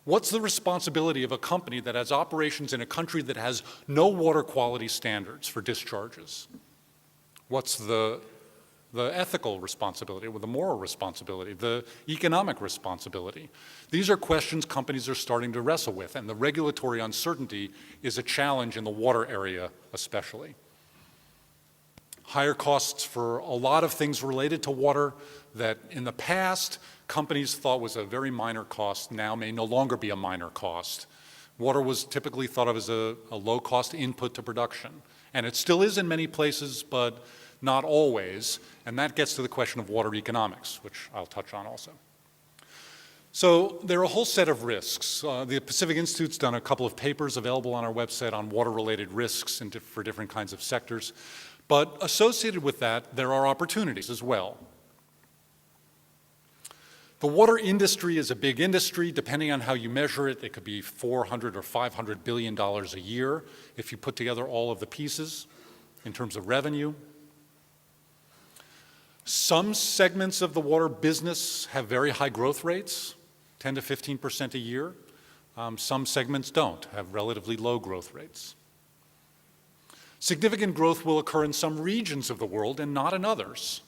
What's the responsibility of a company that has operations in a country that has no water quality standards for discharges? What's the ethical responsibility, or the moral responsibility, the economic responsibility? These are questions companies are starting to wrestle with, and the regulatory uncertainty is a challenge in the water area especially. Higher costs for a lot of things related to water that in the past companies thought was a very minor cost now may no longer be a minor cost. Water was typically thought of as a low-cost input to production, and it still is in many places, but not always, and that gets to the question of water economics, which I'll touch on also. So there are a whole set of risks. The Pacific Institute's done a couple of papers available on our website on water-related risks for different kinds of sectors, but associated with that, there are opportunities as well. The water industry is a big industry. Depending on how you measure it, it could be $400 or $500 billion a year if you put together all of the pieces in terms of revenue. Some segments of the water business have very high growth rates, 10 to 15% a year. Some segments don't, have relatively low growth rates. Significant growth will occur in some regions of the world and not in others,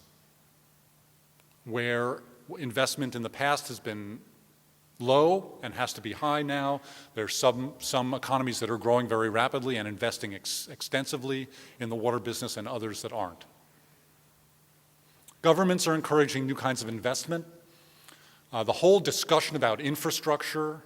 where investment in the past has been low and has to be high now. There's some economies that are growing very rapidly and investing extensively in the water business and others that aren't. Governments are encouraging new kinds of investment. The whole discussion about infrastructure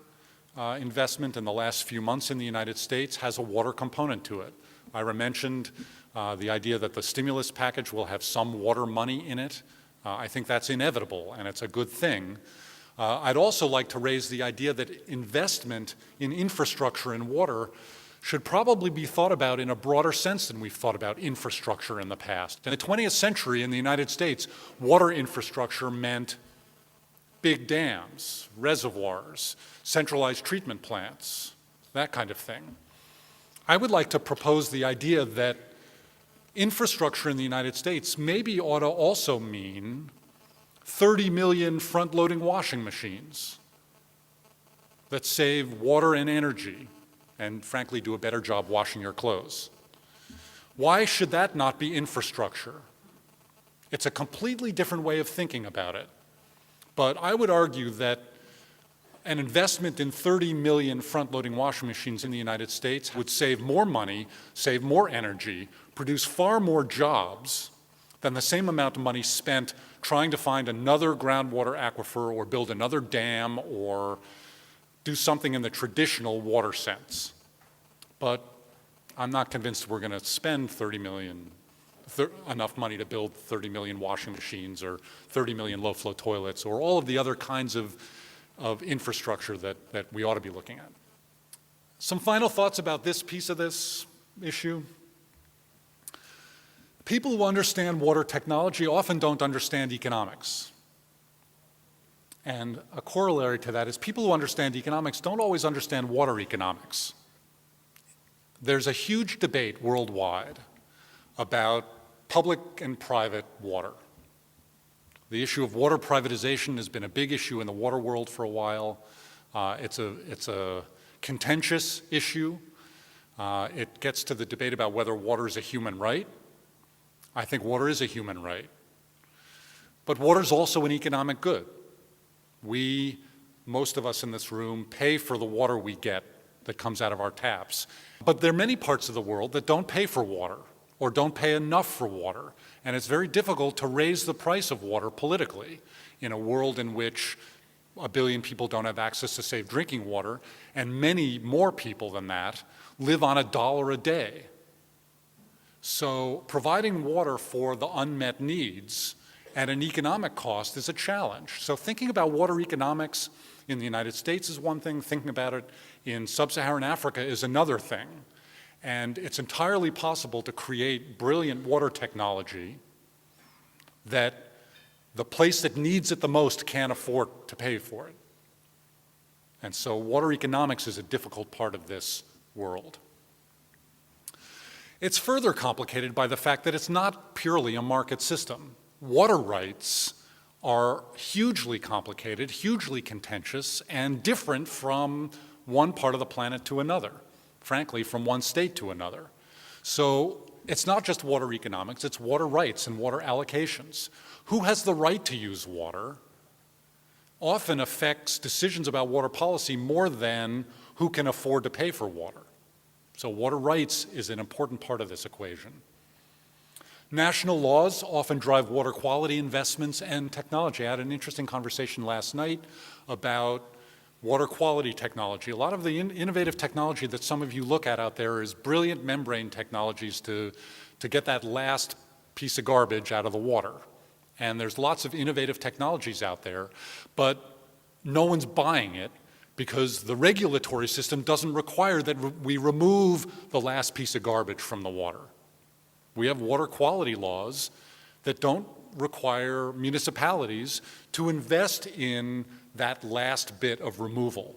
investment in the last few months in the United States has a water component to it. Ira mentioned the idea that the stimulus package will have some water money in it. I think that's inevitable, and it's a good thing. I'd also like to raise the idea that investment in infrastructure and water should probably be thought about in a broader sense than we've thought about infrastructure in the past. In the 20th century in the United States, water infrastructure meant big dams, reservoirs, centralized treatment plants, that kind of thing. I would like to propose the idea that infrastructure in the United States maybe ought to also mean 30 million front-loading washing machines that save water and energy and, frankly, do a better job washing your clothes. Why should that not be infrastructure? It's a completely different way of thinking about it. But I would argue that an investment in 30 million front-loading washing machines in the United States would save more money, save more energy, produce far more jobs than the same amount of money spent trying to find another groundwater aquifer or build another dam or do something in the traditional water sense. But I'm not convinced we're going to spend enough money to build 30 million washing machines or 30 million low-flow toilets or all of the other kinds of infrastructure that we ought to be looking at. Some final thoughts about this piece of this issue. People who understand water technology often don't understand economics. And a corollary to that is people who understand economics don't always understand water economics. There's a huge debate worldwide about public and private water. The issue of water privatization has been a big issue in the water world for a while. It's a contentious issue. It gets to the debate about whether water is a human right. I think water is a human right. But water is also an economic good. Most of us in this room, pay for the water we get that comes out of our taps. But there are many parts of the world that don't pay for water or don't pay enough for water. And it's very difficult to raise the price of water politically in a world in which 1 billion people don't have access to safe drinking water, and many more people than that live on $1 a day. So providing water for the unmet needs at an economic cost is a challenge. So thinking about water economics in the United States is one thing, thinking about it in sub-Saharan Africa is another thing. And it's entirely possible to create brilliant water technology that the place that needs it the most can't afford to pay for it. And so water economics is a difficult part of this world. It's further complicated by the fact that it's not purely a market system. Water rights are hugely complicated, hugely contentious, and different from one part of the planet to another, frankly, from one state to another. So it's not just water economics, it's water rights and water allocations. Who has the right to use water often affects decisions about water policy more than who can afford to pay for water. So water rights is an important part of this equation. National laws often drive water quality investments and technology. I had an interesting conversation last night about water quality technology. A lot of the innovative technology that some of you look at out there is brilliant membrane technologies to get that last piece of garbage out of the water. And there's lots of innovative technologies out there, but no one's buying it because the regulatory system doesn't require that we remove the last piece of garbage from the water. We have water quality laws that don't require municipalities to invest in that last bit of removal.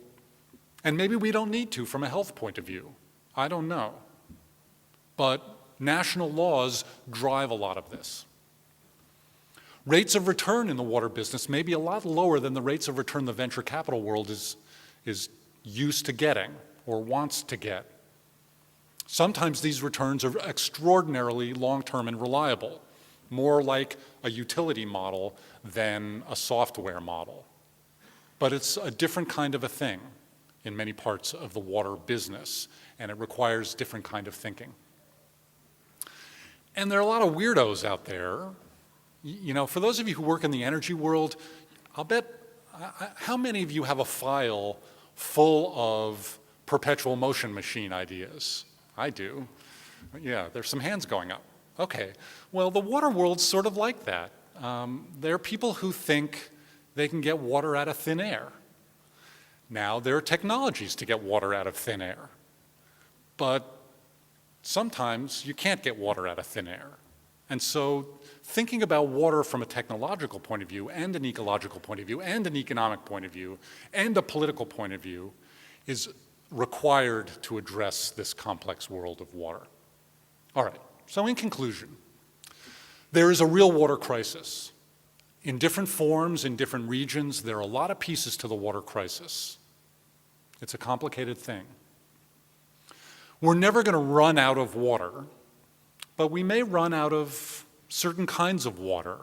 And maybe we don't need to from a health point of view. I don't know. But national laws drive a lot of this. Rates of return in the water business may be a lot lower than the rates of return the venture capital world is used to getting or wants to get. Sometimes these returns are extraordinarily long-term and reliable, more like a utility model than a software model. But it's a different kind of a thing in many parts of the water business, and it requires different kind of thinking. And there are a lot of weirdos out there. You know, for those of you who work in the energy world, I'll bet, how many of you have a file full of perpetual motion machine ideas? I do. Yeah, there's some hands going up. Okay, well, the water world's sort of like that. There are people who think they can get water out of thin air. Now, there are technologies to get water out of thin air. But sometimes you can't get water out of thin air. And so thinking about water from a technological point of view and an ecological point of view and an economic point of view and a political point of view is required to address this complex world of water. All right, so in conclusion, there is a real water crisis. In different forms, in different regions, there are a lot of pieces to the water crisis. It's a complicated thing. We're never going to run out of water, but we may run out of certain kinds of water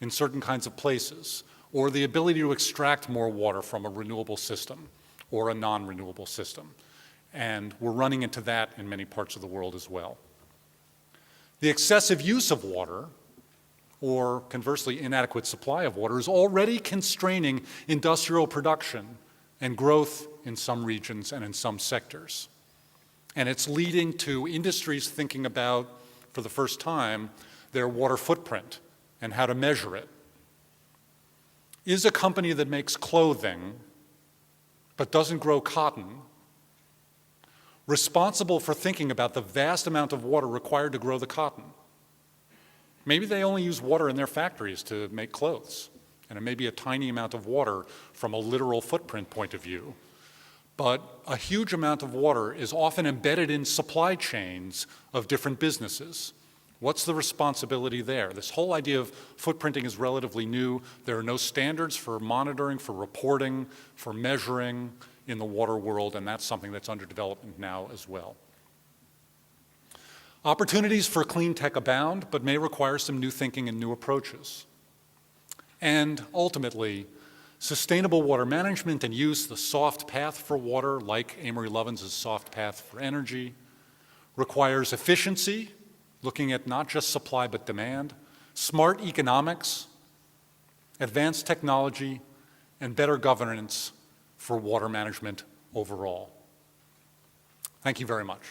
in certain kinds of places, or the ability to extract more water from a renewable system or a non-renewable system. And we're running into that in many parts of the world as well. The excessive use of water, or conversely inadequate supply of water, is already constraining industrial production and growth in some regions and in some sectors. And it's leading to industries thinking about, for the first time, their water footprint and how to measure it. Is a company that makes clothing but doesn't grow cotton responsible for thinking about the vast amount of water required to grow the cotton? Maybe they only use water in their factories to make clothes, and it may be a tiny amount of water from a literal footprint point of view. But a huge amount of water is often embedded in supply chains of different businesses. What's the responsibility there? This whole idea of footprinting is relatively new. There are no standards for monitoring, for reporting, for measuring in the water world, and that's something that's under development now as well. Opportunities for clean tech abound, but may require some new thinking and new approaches. And ultimately, sustainable water management and use, the soft path for water, like Amory Lovins' soft path for energy, requires efficiency, looking at not just supply but demand, smart economics, advanced technology, and better governance for water management overall. Thank you very much.